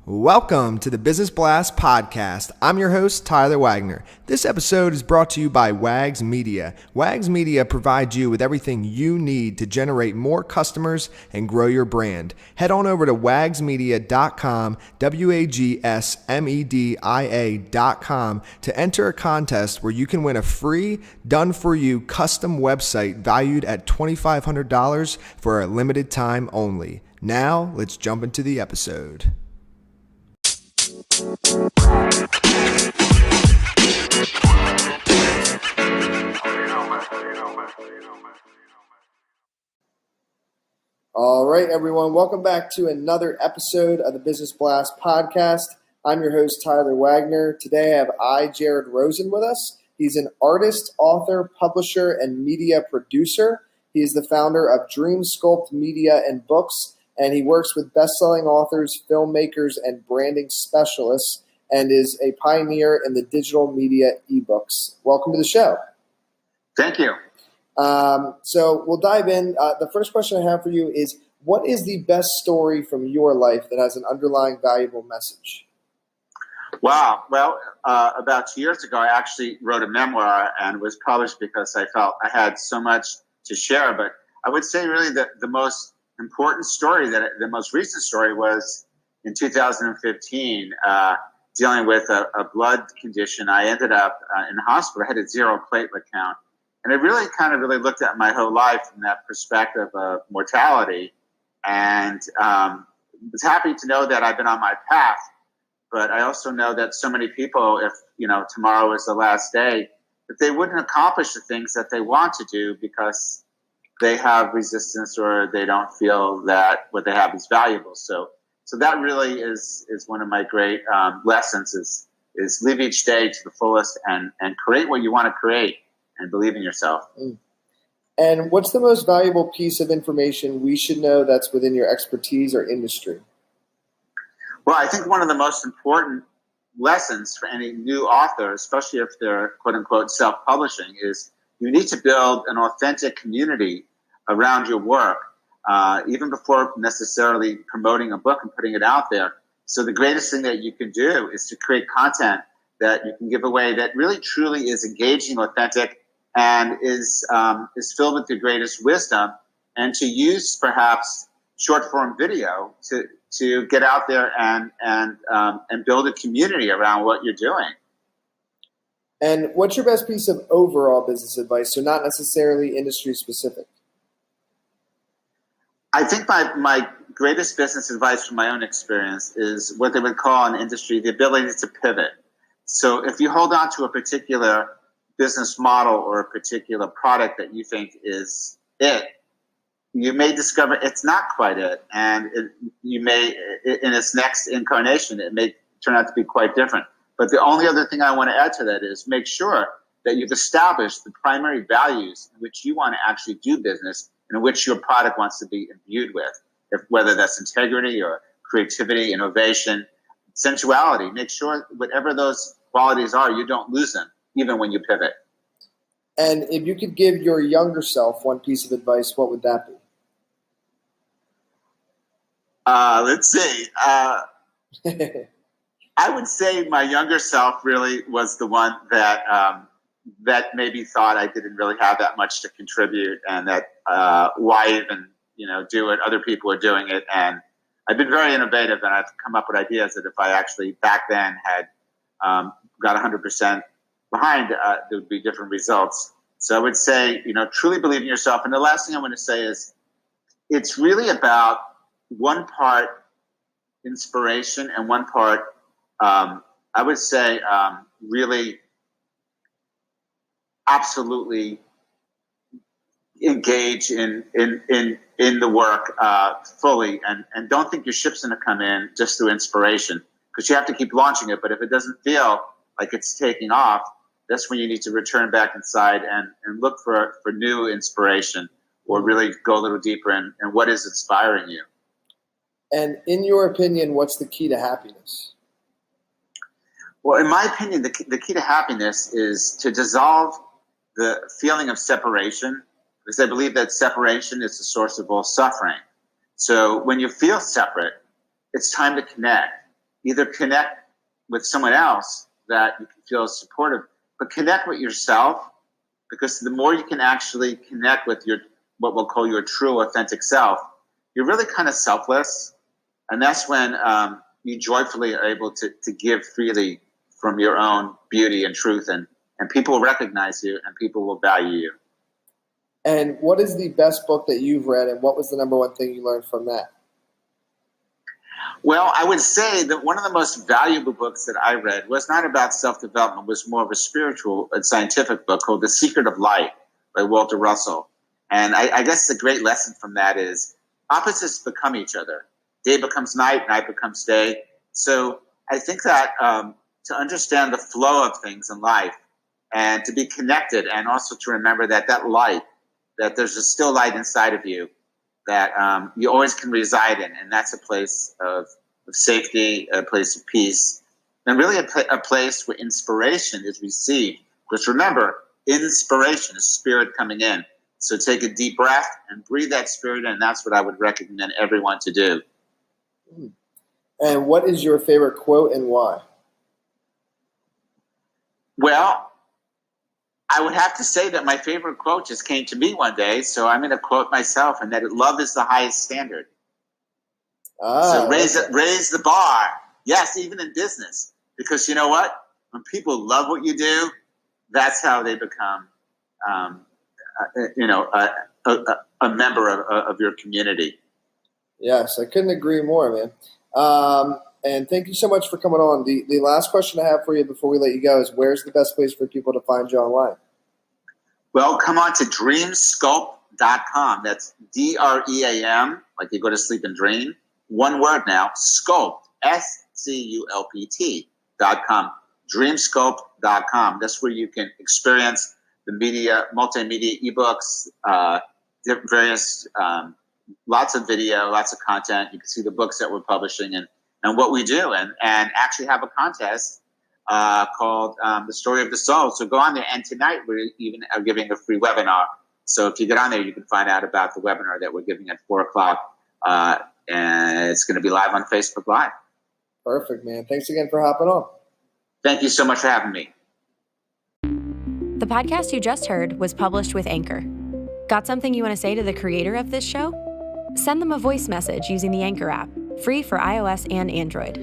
Welcome to the Business Blast Podcast. I'm your host, Tyler Wagner. This episode is brought to you by Wags Media. Wags Media provides you with everything you need to generate more customers and grow your brand. Head on over to wagsmedia.com, wagsmedia.com, to enter a contest where you can win a free, done-for-you custom website valued at $2,500 for a limited time only. Now, let's jump into the episode. All right, everyone. Welcome back to another episode of the Business Blast Podcast. I'm your host, Tyler Wagner. Today I have Jared Rosen with us. He's an artist, author, publisher, and media producer. He is the founder of Dream Sculpt Media and Books, and he works with best-selling authors, filmmakers, and branding specialists, and is a pioneer in the digital media ebooks. Welcome to the show. Thank you. So we'll dive in. The first question I have for you is, what is the best story from your life that has an underlying valuable message? Wow. Well, about 2 years ago, I actually wrote a memoir and was published because I felt I had so much to share. But I would say really that the most important story, the most recent story, was in 2015, dealing with a blood condition. I ended up in the hospital. I had a zero platelet count. And I really looked at my whole life from that perspective of mortality, and was happy to know that I've been on my path. But I also know that so many people, if tomorrow is the last day, that they wouldn't accomplish the things that they want to do because they have resistance or they don't feel that what they have is valuable. So that really is one of my great lessons is live each day to the fullest and create what you want to create and believe in yourself. And what's the most valuable piece of information we should know that's within your expertise or industry? Well, I think one of the most important lessons for any new author, especially if they're quote-unquote self-publishing, is you need to build an authentic community around your work, even before necessarily promoting a book and putting it out there. So the greatest thing that you can do is to create content that you can give away that really truly is engaging, authentic, and is filled with the greatest wisdom, and to use perhaps short form video to get out there and build a community around what you're doing. And what's your best piece of overall business advice? So not necessarily industry specific. I think my greatest business advice from my own experience is what they would call in industry the ability to pivot. So if you hold on to a particular business model or a particular product that you think is it, you may discover it's not quite it. And you may, in its next incarnation, it may turn out to be quite different. But the only other thing I want to add to that is make sure that you've established the primary values in which you want to actually do business and in which your product wants to be imbued with, whether that's integrity or creativity, innovation, sensuality. Make sure whatever those qualities are, you don't lose them, even when you pivot. And if you could give your younger self one piece of advice, what would that be? Let's see. I would say my younger self really was the one that maybe thought I didn't really have that much to contribute, and that why even do it? Other people are doing it, and I've been very innovative, and I've come up with ideas that if I actually back then had got 100% behind, there would be different results. So I would say, truly believe in yourself. And the last thing I want to say is it's really about one part inspiration and one part, I would say, really absolutely engage in the work fully, and don't think your ship's going to come in just through inspiration, because you have to keep launching it. But if it doesn't feel like it's taking off, that's when you need to return back inside and look for new inspiration, or really go a little deeper in what is inspiring you. And in your opinion, what's the key to happiness? Well, in my opinion, the key to happiness is to dissolve the feeling of separation, because I believe that separation is the source of all suffering. So when you feel separate, it's time to connect. either connect with someone else that you can feel supportive, but connect with yourself, because the more you can actually connect with your, what we'll call your true authentic self, you're really kind of selfless. And that's when you joyfully are able to give freely from your own beauty and truth, and people will recognize you and people will value you. And what is the best book that you've read, and what was the number one thing you learned from that? Well, I would say that one of the most valuable books that I read was not about self-development, was more of a spiritual and scientific book called The Secret of Light by Walter Russell. And I guess the great lesson from that is opposites become each other. Day becomes night, night becomes day. So I think that to understand the flow of things in life and to be connected, and also to remember that light, that there's a still light inside of you that you always can reside in. And that's a place of safety, a place of peace, and really a place where inspiration is received. Because remember, inspiration is spirit coming in. So take a deep breath and breathe that spirit in. And that's what I would recommend everyone to do. And what is your favorite quote and why? Well, I would have to say that my favorite quote just came to me one day, so I'm going to quote myself, and that love is the highest standard. So raise the bar. Yes, even in business. Because you know what? When people love what you do, that's how they become, a member of your community. Yes, I couldn't agree more, man. And thank you so much for coming on. The last question I have for you before we let you go is, where's the best place for people to find you online? Well, come on to dreamsculpt.com. That's DREAM, like you go to sleep and dream. One word now, sculpt, SCULPT.com. Dreamsculpt.com. That's where you can experience the multimedia ebooks, various, lots of video, lots of content. You can see the books that we're publishing and what we do, and actually have a contest called The Story of the Soul. So go on there. And tonight we even are giving a free webinar. So if you get on there, you can find out about the webinar that we're giving at 4:00. And it's going to be live on Facebook Live. Perfect, man. Thanks again for hopping on. Thank you so much for having me. The podcast you just heard was published with Anchor. Got something you want to say to the creator of this show? Send them a voice message using the Anchor app, free for iOS and Android.